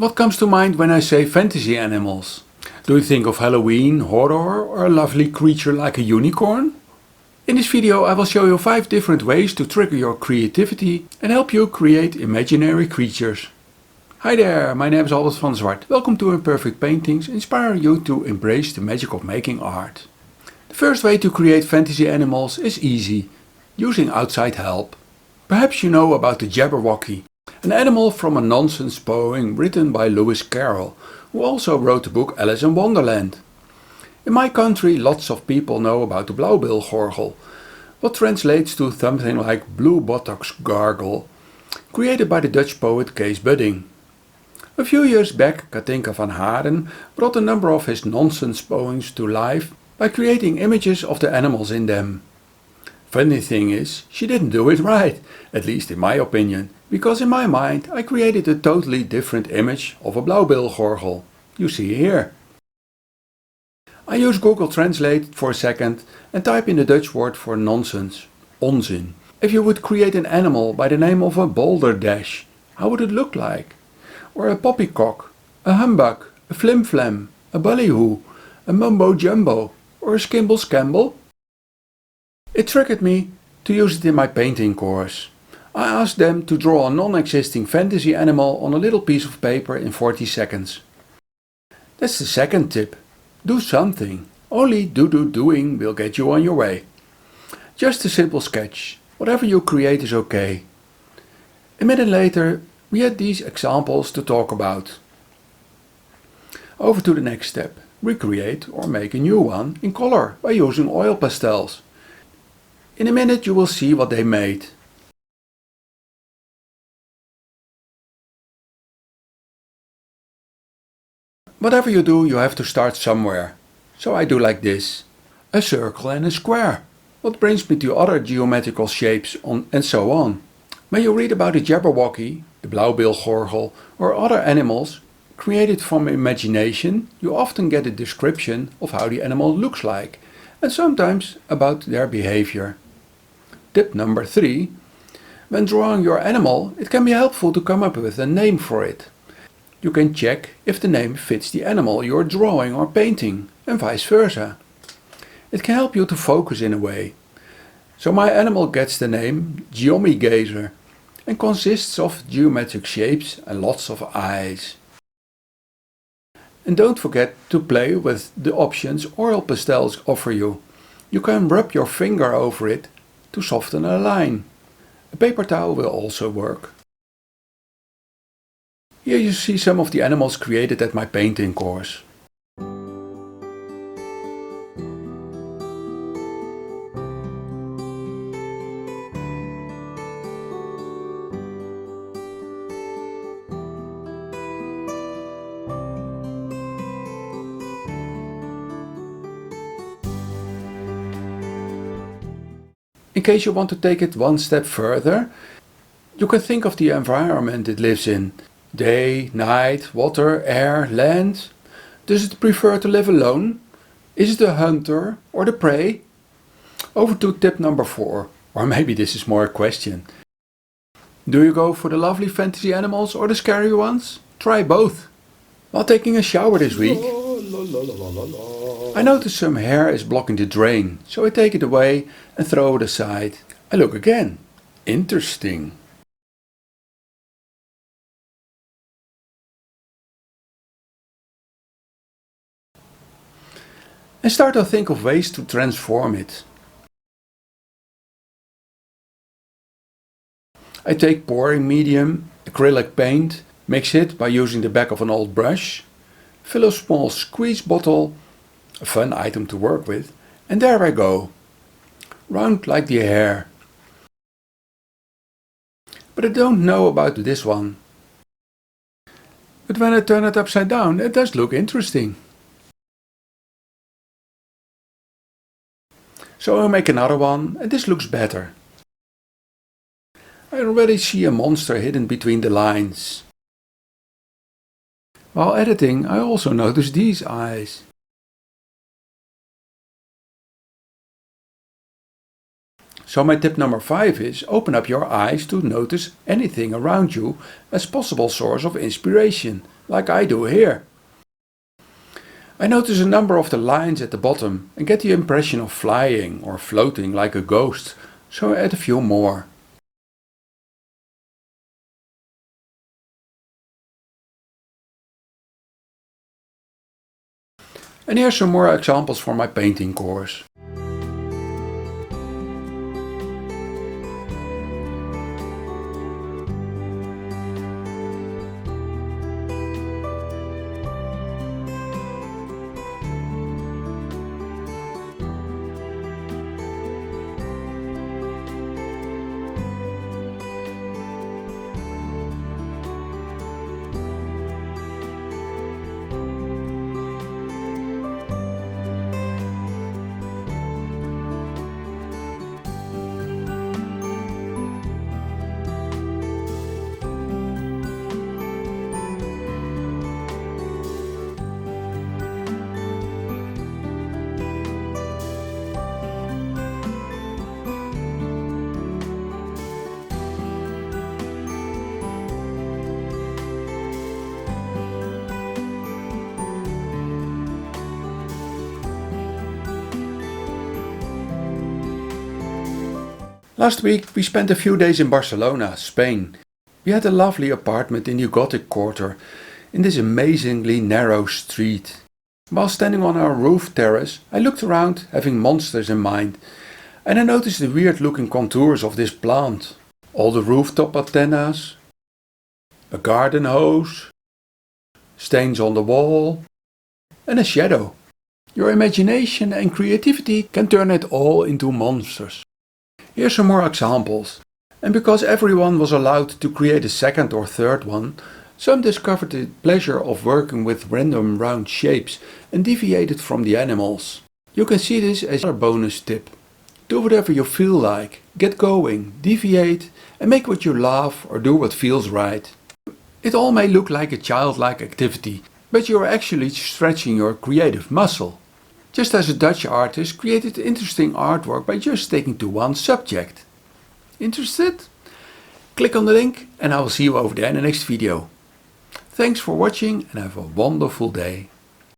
What comes to mind when I say fantasy animals? Do you think of Halloween, horror or a lovely creature like a unicorn? In this video I will show you 5 different ways to trigger your creativity and help you create imaginary creatures. Hi there, my name is Albert van Zwart. Welcome to Imperfect Paintings, inspiring you to embrace the magic of making art. The first way to create fantasy animals is easy, using outside help. Perhaps you know about the Jabberwocky, an animal from a nonsense poem written by Lewis Carroll, who also wrote the book Alice in Wonderland. In my country lots of people know about the Blauwbilgorgel, what translates to something like blue buttocks gargle, created by the Dutch poet Kees Budding. A few years back Katinka van Haren brought a number of his nonsense poems to life by creating images of the animals in them. Funny thing is, she didn't do it right, at least in my opinion, because in my mind I created a totally different image of a Blauwbilgorgel. You see here. I use Google Translate for a second and type in the Dutch word for nonsense, onzin. If you would create an animal by the name of a balderdash, how would it look like? Or a poppycock, a humbug, a flimflam, a ballyhoo, a mumbo jumbo, or a skimble scamble? It triggered me to use it in my painting course. I asked them to draw a non-existing fantasy animal on a little piece of paper in 40 seconds. That's the second tip. Do something. Only doing will get you on your way. Just a simple sketch. Whatever you create is okay. A minute later we had these examples to talk about. Over to the next step. Recreate or make a new one in color by using oil pastels. In a minute you will see what they made. Whatever you do, you have to start somewhere. So I do like this. A circle and a square. What brings me to other geometrical shapes and so on. When you read about the Jabberwocky, the Blauwbilgorgel or other animals created from imagination, you often get a description of how the animal looks like and sometimes about their behavior. Tip number 3. When drawing your animal, it can be helpful to come up with a name for it. You can check if the name fits the animal you're drawing or painting, and vice versa. It can help you to focus in a way. So my animal gets the name Geomigazer and consists of geometric shapes and lots of eyes. And don't forget to play with the options oil pastels offer you. You can rub your finger over it to soften a line. A paper towel will also work. Here you see some of the animals created at my painting course. In case you want to take it one step further, you can think of the environment it lives in. Day, night, water, air, land. Does it prefer to live alone? Is it the hunter or the prey? Over to tip number 4, or maybe this is more a question. Do you go for the lovely fantasy animals or the scary ones? Try both. While taking a shower this week, I noticed some hair is blocking the drain, so I take it away and throw it aside. I look again. Interesting. And start to think of ways to transform it. I take pouring medium, acrylic paint, mix it by using the back of an old brush, fill a small squeeze bottle, a fun item to work with, and there I go. Round like the hair. But I don't know about this one. But when I turn it upside down, it does look interesting. So I make another one, and this looks better. I already see a monster hidden between the lines. While editing, I also notice these eyes. So my tip number 5 is open up your eyes to notice anything around you as possible source of inspiration, like I do here. I notice a number of the lines at the bottom and get the impression of flying or floating like a ghost, so I add a few more. And here's some more examples for my painting course. Last week we spent a few days in Barcelona, Spain. We had a lovely apartment in the Gothic Quarter, in this amazingly narrow street. While standing on our roof terrace, I looked around, having monsters in mind, and I noticed the weird looking contours of this plant. All the rooftop antennas, a garden hose, stains on the wall, and a shadow. Your imagination and creativity can turn it all into monsters. Here's some more examples. And because everyone was allowed to create a second or third one, some discovered the pleasure of working with random round shapes and deviated from the animals. You can see this as a bonus tip. Do whatever you feel like, get going, deviate and make what you love or do what feels right. It all may look like a childlike activity, but you're actually stretching your creative muscle. Just as a Dutch artist created interesting artwork by just sticking to one subject. Interested? Click on the link and I will see you over there in the next video. Thanks for watching and have a wonderful day.